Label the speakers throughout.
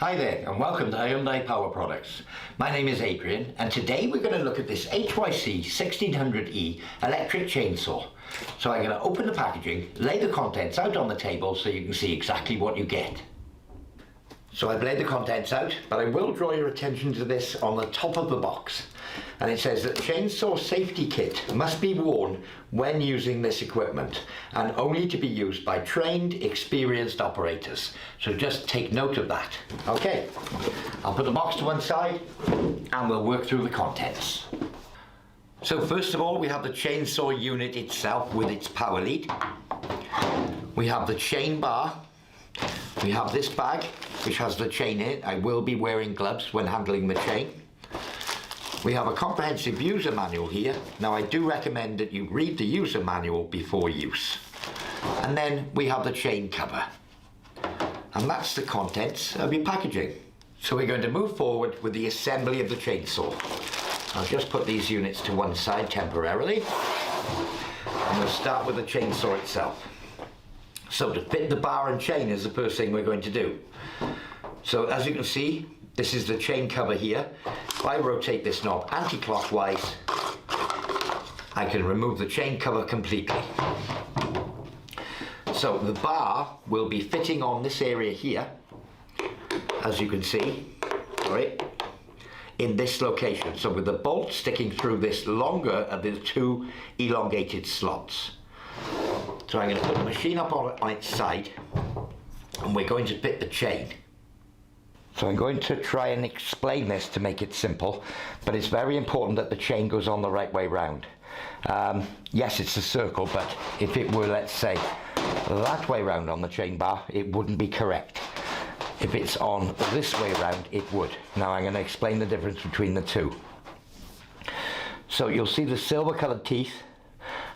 Speaker 1: Hi there and welcome to Hyundai Power Products. My name is Adrian and today we're going to look at this HYC1600E electric chainsaw. So I'm going to open the packaging, lay the contents out on the table so you can see exactly what you get. So I've laid the contents out, but I will draw your attention to this on the top of the box. And it says that chainsaw safety kit must be worn when using this equipment and only to be used by trained, experienced operators. So just take note of that. Okay, I'll put the box to one side and we'll work through the contents. So first of all, we have the chainsaw unit itself with its power lead. We have the chain bar. We have this bag which has the chain in it. I will be wearing gloves when handling the chain. We have a comprehensive user manual here. Now I do recommend that you read the user manual before use. And then we have the chain cover. And that's the contents of your packaging. So we're going to move forward with the assembly of the chainsaw. I'll just put these units to one side temporarily. And we'll start with the chainsaw itself. So to fit the bar and chain is the first thing we're going to do. So as you can see, this is the chain cover here. If I rotate this knob anti-clockwise, I can remove the chain cover completely. So the bar will be fitting on this area here, as you can see, right, in this location. So with the bolt sticking through this longer of the two elongated slots. So I'm going to put the machine up on its side and we're going to fit the chain. So I'm going to try and explain this to make it simple, but it's very important that the chain goes on the right way round. Yes, it's a circle, but if it were, let's say, that way round on the chain bar, it wouldn't be correct. If it's on this way round, it would. Now I'm going to explain the difference between the two. So you'll see the silver coloured teeth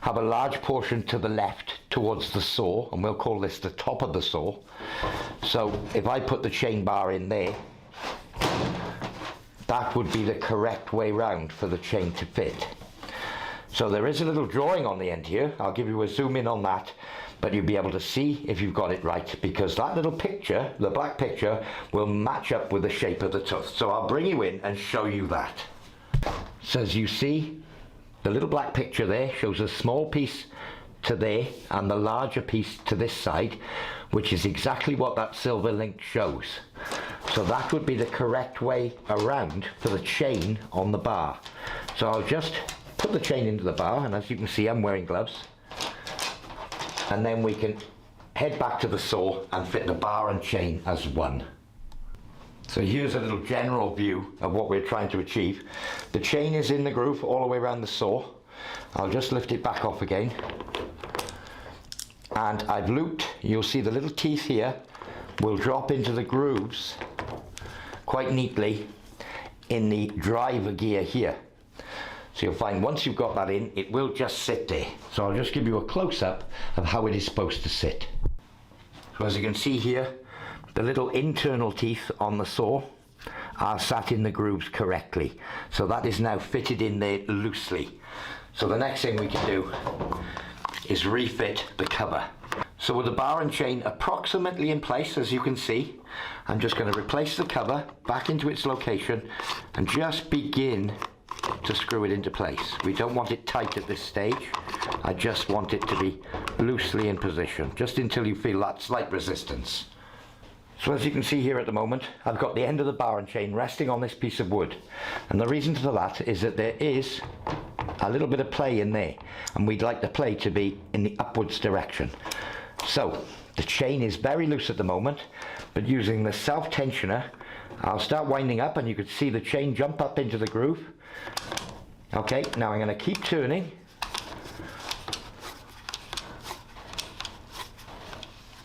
Speaker 1: have a large portion to the left towards the saw, and we'll call this the top of the saw. So if I put the chain bar in there, that would be the correct way round for the chain to fit. So there is a little drawing on the end here. I'll give you a zoom in on that, but you'll be able to see if you've got it right, because that little picture, the black picture, will match up with the shape of the tooth. So I'll bring you in and show you that. So as you see, the little black picture there shows a small piece to there and the larger piece to this side, which is exactly what that silver link shows. So that would be the correct way around for the chain on the bar. So I'll just put the chain into the bar, and as you can see, I'm wearing gloves. And then we can head back to the saw and fit the bar and chain as one. So here's a little general view of what we're trying to achieve. The chain is in the groove all the way around the saw. I'll just lift it back off again. And I've looped, you'll see the little teeth here will drop into the grooves quite neatly in the driver gear here. So you'll find once you've got that in, it will just sit there. So I'll just give you a close-up of how it is supposed to sit. So as you can see here, the little internal teeth on the saw are sat in the grooves correctly. So that is now fitted in there loosely. So the next thing we can do is refit the cover. So with the bar and chain approximately in place, as you can see, I'm just going to replace the cover back into its location and just begin to screw it into place. We don't want it tight at this stage. I just want it to be loosely in position, just until you feel that slight resistance. So as you can see here at the moment, I've got the end of the bar and chain resting on this piece of wood. And the reason for that is that there is a little bit of play in there, and we'd like the play to be in the upwards direction. So the chain is very loose at the moment, but using the self-tensioner, I'll start winding up and you can see the chain jump up into the groove. Okay, now I'm going to keep turning.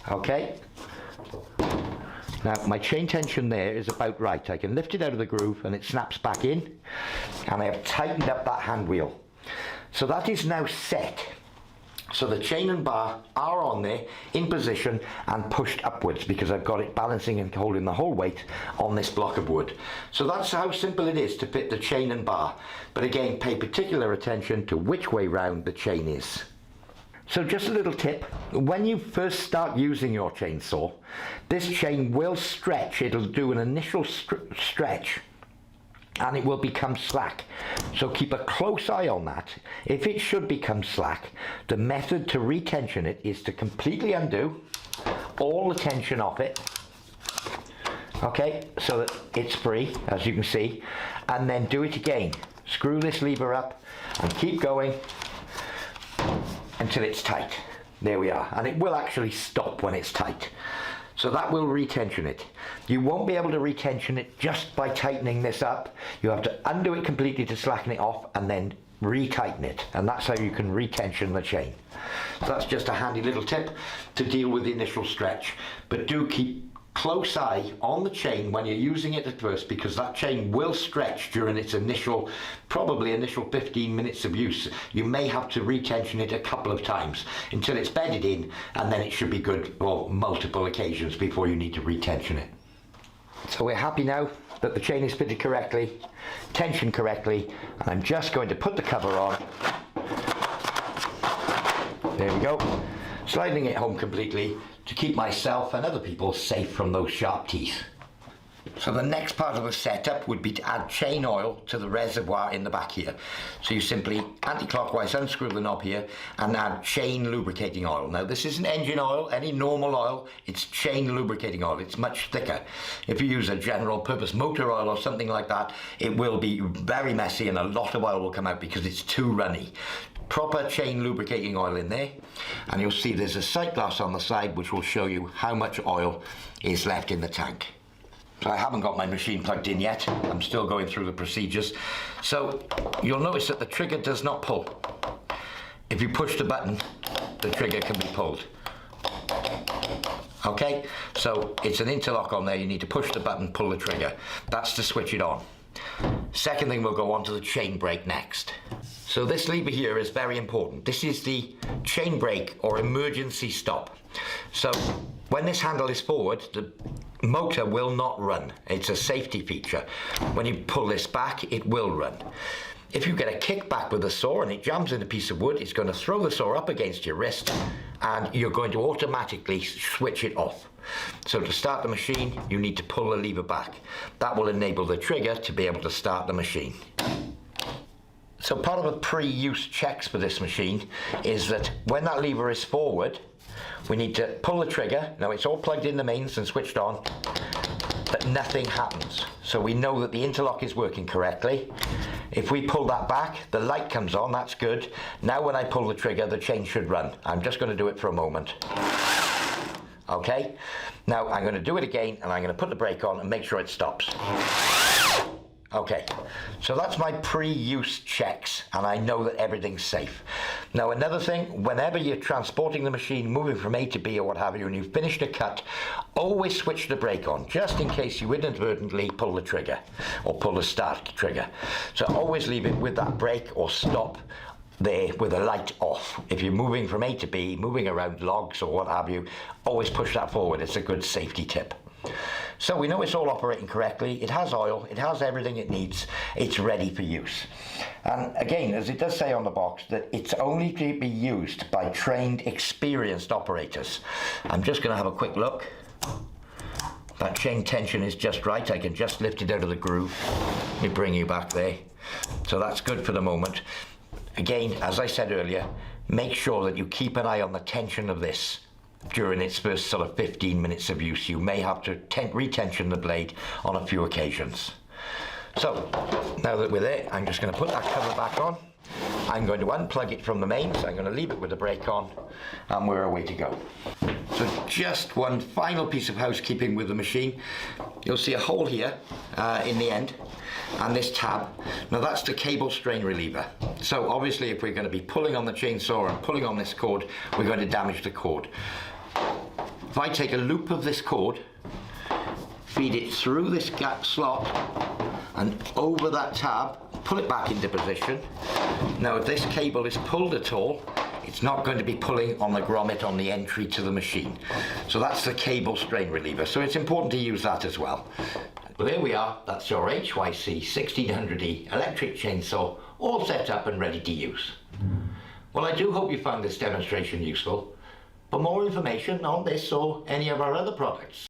Speaker 1: Okay. Now my chain tension there is about right. I can lift it out of the groove and it snaps back in, and I have tightened up that hand wheel. So that is now set. So the chain and bar are on there in position and pushed upwards because I've got it balancing and holding the whole weight on this block of wood. So that's how simple it is to fit the chain and bar. But again, pay particular attention to which way round the chain is. So just a little tip, when you first start using your chainsaw, this chain will stretch. It'll do an initial stretch and it will become slack. So keep a close eye on that. If it should become slack, the method to retension it is to completely undo all the tension off it, okay, so that it's free, as you can see, and then do it again. Screw this lever up and keep going until it's tight. There we are, and it will actually stop when it's tight. So that will retension it. You won't be able to retension it just by tightening this up. You have to undo it completely to slacken it off and then retighten it, and that's how you can retension the chain. So that's just a handy little tip to deal with the initial stretch, but do keep close eye on the chain when you're using it at first, because that chain will stretch during its probably initial 15 minutes of use. You may have to retension it a couple of times until it's bedded in, and then it should be good for multiple occasions before you need to retension it. So we're happy now that the chain is fitted correctly, tensioned correctly, and I'm just going to put the cover on. There we go, sliding it home completely to keep myself and other people safe from those sharp teeth. So the next part of the setup would be to add chain oil to the reservoir in the back here. So you simply anti-clockwise unscrew the knob here and add chain lubricating oil. Now this isn't engine oil, any normal oil, it's chain lubricating oil. It's much thicker. If you use a general purpose motor oil or something like that, it will be very messy and a lot of oil will come out because it's too runny. Proper chain lubricating oil in there, and you'll see there's a sight glass on the side which will show you how much oil is left in the tank. So I haven't got my machine plugged in yet. I'm still going through the procedures. So you'll notice that the trigger does not pull. If you push the button, the trigger can be pulled. Okay, so it's an interlock on there. You need to push the button, pull the trigger. That's to switch it on. Second thing, we'll go on to the chain brake next. So this lever here is very important. This is the chain brake or emergency stop. So when this handle is forward, the motor will not run. It's a safety feature. When you pull this back, it will run. If you get a kickback with the saw and it jams in a piece of wood, it's going to throw the saw up against your wrist and you're going to automatically switch it off. So to start the machine, you need to pull the lever back. That will enable the trigger to be able to start the machine. So part of the pre-use checks for this machine is that when that lever is forward, we need to pull the trigger. Now it's all plugged in the mains and switched on, but nothing happens. So we know that the interlock is working correctly. If we pull that back, the light comes on, that's good. Now when I pull the trigger, the chain should run. I'm just going to do it for a moment. Okay, now I'm going to do it again and I'm going to put the brake on and make sure it stops. Okay, so that's my pre-use checks and I know that everything's safe. Now another thing, whenever you're transporting the machine, moving from A to B or what have you, and you've finished a cut, always switch the brake on, just in case you inadvertently pull the trigger or pull the start trigger. So always leave it with that brake or stop there with the light off. If you're moving from A to B, moving around logs or what have you, always push that forward. It's a good safety tip. So we know it's all operating correctly, it has oil, it has everything it needs, it's ready for use. And again, as it does say on the box, that it's only to be used by trained, experienced operators. I'm just going to have a quick look. That chain tension is just right, I can just lift it out of the groove. Let me bring you back there. So that's good for the moment. Again, as I said earlier, make sure that you keep an eye on the tension of this. During its first sort of 15 minutes of use, you may have to retension the blade on a few occasions. So now that we're there, I'm just going to put that cover back on. I'm going to unplug it from the mains. I'm going to leave it with the brake on and we're away to go. So just one final piece of housekeeping with the machine. You'll see a hole here in the end and this tab. Now that's the cable strain reliever. So obviously if we're going to be pulling on the chainsaw and pulling on this cord, we're going to damage the cord. If I take a loop of this cord, feed it through this gap slot and over that tab, pull it back into position. Now if this cable is pulled at all, it's not going to be pulling on the grommet on the entry to the machine. So that's the cable strain reliever. So it's important to use that as well. Well, there we are. That's your HYC1600E electric chainsaw, all set up and ready to use. Well, I do hope you found this demonstration useful. For more information on this or any of our other products,